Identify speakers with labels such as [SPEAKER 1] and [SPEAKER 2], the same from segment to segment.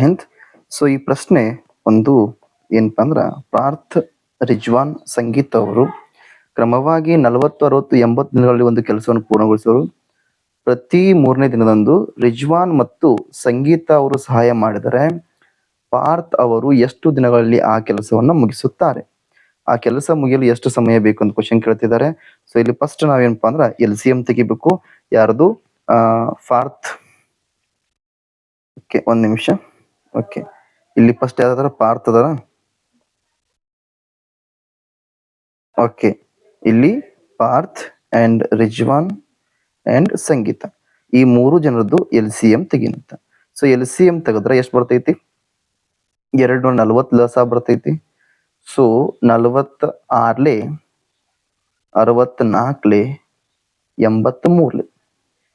[SPEAKER 1] Hind. So ಈ ಪ್ರಶ್ನೆ ಒಂದು ಏನಪ್ಪಾ ಅಂದ್ರ ಪಾರ್ಥ್, ರಿಜ್ವಾನ್, ಸಂಗೀತ್ ಅವರು ಕ್ರಮವಾಗಿ 40, 60, 80 ದಿನಗಳಲ್ಲಿ ಒಂದು ಕೆಲಸವನ್ನು ಪೂರ್ಣಗೊಳಿಸುವರು. ಪ್ರತಿ 3ನೇ ದಿನದಂದು ರಿಜ್ವಾನ್ ಮತ್ತು ಸಂಗೀತ ಅವರು ಸಹಾಯ ಮಾಡಿದರೆ ಪಾರ್ಥ್ ಅವರು ಎಷ್ಟು ದಿನಗಳಲ್ಲಿ ಆ ಕೆಲಸವನ್ನ ಮುಗಿಸುತ್ತಾರೆ? ಆ ಕೆಲಸ ಮುಗಿಯಲು ಎಷ್ಟು ಸಮಯ ಬೇಕು ಅಂತ ಕ್ವಶನ್ ಕೇಳ್ತಿದ್ದಾರೆ. ಸೊ ಇಲ್ಲಿ ಫಸ್ಟ್ ನಾವೇನಪ್ಪಾ ಅಂದ್ರ LCM ತೆಗಿಬೇಕು. ಯಾರ್ದು? ಪಾರ್ಥ್. ಓಕೆ, ಒಂದ್ ನಿಮಿಷ. ಓಕೆ, ಇಲ್ಲಿ ಫಸ್ಟ್ ಯಾವ್ದಾರ ಪಾರ್ಥ್ ಅದಾರ. ಓಕೆ, ಇಲ್ಲಿ ಪಾರ್ಥ್ ಅಂಡ್ ರಿಜ್ವಾನ್ ಅಂಡ್ ಸಂಗೀತ, ಈ 3 ಜನರದ್ದು LCM ತೆಗಿನಂತ. ಸೊ LCM ತೆಗೆದ್ರೆ ಎಷ್ಟು ಬರ್ತೈತಿ? 240 ಲಸ ಬರ್ತೈತಿ. ಸೊ 46 64 83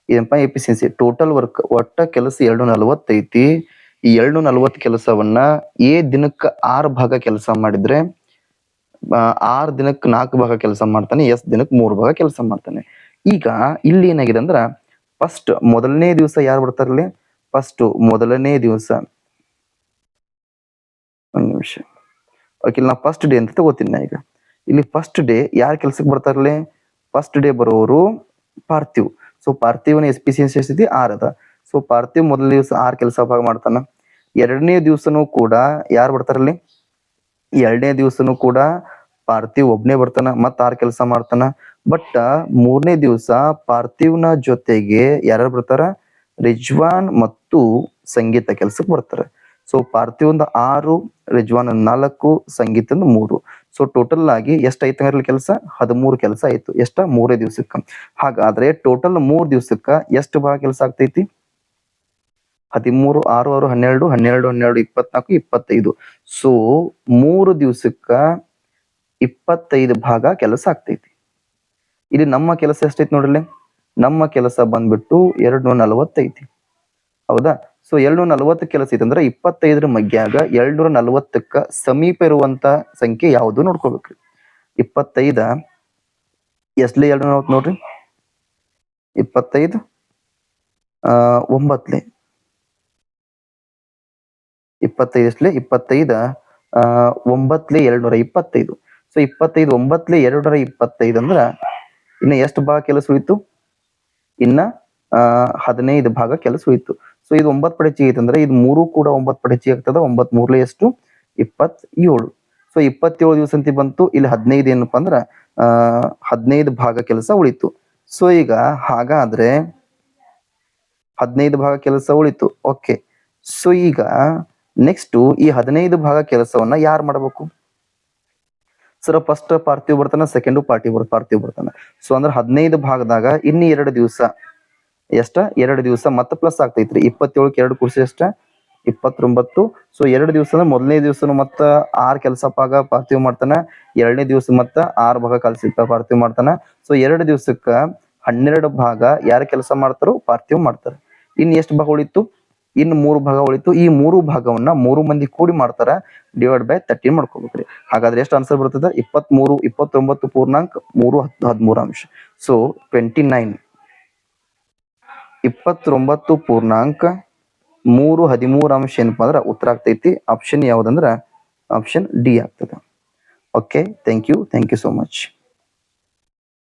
[SPEAKER 1] ಏನಪ್ಪ ಎಫಿಷಿಯನ್ಸಿ ಟೋಟಲ್ ವರ್ಕ್. ಒಟ್ಟ ಕೆಲಸ 240 ಐತಿ. ಈ 240 ಕೆಲಸವನ್ನ ಎ ದಿನಕ್ಕೆ 6 ಭಾಗ ಕೆಲಸ ಮಾಡಿದ್ರೆ 6 ದಿನಕ್ಕೆ 4 ಭಾಗ ಕೆಲಸ ಮಾಡ್ತಾನೆ, ಎಸ್ ದಿನಕ್ಕೆ 3 ಭಾಗ ಕೆಲಸ ಮಾಡ್ತಾನೆ. ಈಗ ಇಲ್ಲಿ ಏನಾಗಿದೆ ಅಂದ್ರ ಫಸ್ಟ್ ಮೊದಲನೇ ದಿವಸ ಯಾರು ಬರ್ತಾರಲ್ಲಿ? ಫಸ್ಟ್ ಮೊದಲನೇ ದಿವಸ, ಒಂದ್ ನಿಮಿಷ. ಓಕೆ, ನಾ ಫಸ್ಟ್ ಡೇ ಅಂತ ತಗೋತೀನಿ ನಾ. ಈಗ ಇಲ್ಲಿ ಫಸ್ಟ್ ಡೇ ಯಾರು ಕೆಲ್ಸಕ್ಕೆ ಬರ್ತಾರಲ್ಲ? ಫಸ್ಟ್ ಡೇ ಬರೋರು ಪಾರ್ಥಿವ್. ಸೊ ಪಾರ್ಥಿವನ ಎಫಿಷಿಯನ್ಸಿ ಎಷ್ಟಿದೆ? 6 ಅದ. ಸೊ ಪಾರ್ಥಿವ್ ಮೊದಲ ದಿವಸ 6 ಕೆಲಸ ಭಾಗ ಮಾಡ್ತಾನ. ಎರಡನೇ ದಿವಸನೂ ಕೂಡ ಯಾರು ಬರ್ತಾರಲ್ಲಿ? ಎರಡನೇ ದಿವಸನೂ ಕೂಡ ಪಾರ್ಥಿವ್ ಒಬ್ನೇ ಬರ್ತಾನ, ಮತ್ತ 6 ಕೆಲಸ ಮಾಡ್ತಾನ. ಬಟ್ 3ನೇ ದಿವಸ ಪಾರ್ಥಿವ್ನ ಜೊತೆಗೆ ಯಾರು ಬರ್ತಾರ? ರಿಜ್ವಾನ್ ಮತ್ತು ಸಂಗೀತ ಕೆಲ್ಸಕ್ಕೆ ಬರ್ತಾರ. ಸೊ ಪಾರ್ಥಿವ್ 6, ರಿಜ್ವಾನ್ 4, ಸಂಗೀತ 3. ಸೊ ಟೋಟಲ್ ಆಗಿ ಎಷ್ಟು ಐತೆ ಕೆಲಸ? 13 ಕೆಲಸ ಆಯ್ತು. ಎಷ್ಟ? 3 ದಿವಸಕ್ಕ. ಹಾಗಾದ್ರೆ ಟೋಟಲ್ 3 ದಿವಸಕ್ಕ ಎಷ್ಟು ಭಾಗ ಕೆಲಸ ಆಗ್ತೈತಿ? 13, 6, 6, 12, 12, 12, 24, 25. ಸೊ 3 ದಿವಸಕ್ಕ 25 ಭಾಗ ಕೆಲಸ ಆಗ್ತೈತಿ. ಇಲ್ಲಿ ನಮ್ಮ ಕೆಲಸ ಎಷ್ಟೈತಿ ನೋಡ್ರಿ? ನಮ್ಮ ಕೆಲಸ ಬಂದ್ಬಿಟ್ಟು 240 ಐತಿ. ಹೌದಾ? ಸೊ 240 ಕೆಲಸ ಐತಿ ಅಂದ್ರೆ 25 ಮಗ್ಯಾಗ 240ಕ್ಕ ಸಮೀಪ ಇರುವಂತ ಸಂಖ್ಯೆ ಯಾವುದು ನೋಡ್ಕೋಬೇಕ್ರಿ. 25 ಎಸ್ಲೆ 240 ನೋಡ್ರಿ. 25 9 25 ಎಸ್ಲೆ 25 9 225. ಸೊ 25 9 225 ಅಂದ್ರ ಇನ್ನ ಎಷ್ಟು ಭಾಗ ಕೆಲಸ ಉಳಿತು? ಇನ್ನ 15 ಭಾಗ ಕೆಲಸ ಉಳಿತು. ಸೊ ಇದು 9 ಪಡೆ ಹೆಚ್ಚಿಗೆ ಐತೆ ಅಂದ್ರೆ ಇದು 3 ಕೂಡ 9 ಪಡೆ ಹೆಚ್ಚಿಗೆ ಆಗ್ತದ. 9 3 ಎಷ್ಟು? 27. ಸೊ 27 ದಿವಸ ಅಂತ ಬಂತು. ಇಲ್ಲಿ 15 ಏನಪ್ಪಾ ಅಂದ್ರ 15 ಭಾಗ ಕೆಲಸ ಉಳಿತು. ಸೊ ಈಗ ಹಾಗಾದ್ರೆ 15 ಭಾಗ ಕೆಲಸ ಉಳಿತು. ಓಕೆ, ಸೊ ಈಗ ನೆಕ್ಸ್ಟ್ ಈ 15 ಭಾಗ ಕೆಲಸವನ್ನ ಯಾರು ಮಾಡ್ಬೇಕು? ಸರ್ ಫಸ್ಟ್ ಪಾರ್ಥಿವ್ ಬರ್ತಾನ, ಸೆಕೆಂಡ್ ಪಾರ್ಥಿವ್ ಬರ್ತಾನ. ಸೊ ಅಂದ್ರೆ 15 ಭಾಗದಾಗ ಇನ್ನು 2 ದಿವಸ ಎಷ್ಟ? 2 ದಿವಸ ಮತ್ತೆ ಪ್ಲಸ್ ಆಗ್ತೈತ್ರಿ. 27ಕ್ಕೆ 2 ಕೂಡಿಸಿ ಎಷ್ಟ? 29. ಸೊ 2 ದಿವಸ ಮೊದಲನೇ ದಿವಸನು ಮತ್ತ 6 ಕೆಲಸ ಭಾಗ ಪಾರ್ಥಿವ್ ಮಾಡ್ತಾನ. ಎರಡನೇ ದಿವಸ ಮತ್ತ 6 ಭಾಗ ಕೆಲಸ ಪಾರ್ಥಿವ್ ಮಾಡ್ತಾನ. ಸೊ 2 ದಿವಸಕ್ಕ 12 ಭಾಗ ಯಾರು ಕೆಲಸ ಮಾಡ್ತಾರೋ ಪಾರ್ಥಿವ್ ಮಾಡ್ತಾರ. ಇನ್ ಎಷ್ಟು ಭಾಗ ಉಳಿತು? ಇನ್ನು 3 ಭಾಗ ಉಳಿತು. ಈ 3 ಭಾಗವನ್ನ 3 ಮಂದಿ ಕೂಡಿ ಮಾಡ್ತಾರ. Divide by 13 ಮಾಡ್ಕೋಬೇಕ್ರಿ. ಹಾಗಾದ್ರೆ ಎಷ್ಟು ಆನ್ಸರ್ ಬರ್ತದ? 23, 29 ಪೂರ್ಣಾಂಕ 3, 13 ಅಂಶ. ಸೊ 29, 29 ಪೂರ್ಣಾಂಕ 3, 13 ಅಂಶ ಏನಪ್ಪಾ ಅಂದ್ರ ಉತ್ತರ ಆಗ್ತೈತಿ. ಆಪ್ಷನ್ ಯಾವ್ದಂದ್ರ ಆಪ್ಷನ್ ಡಿ ಆಗ್ತದ. Okay, thank you so much.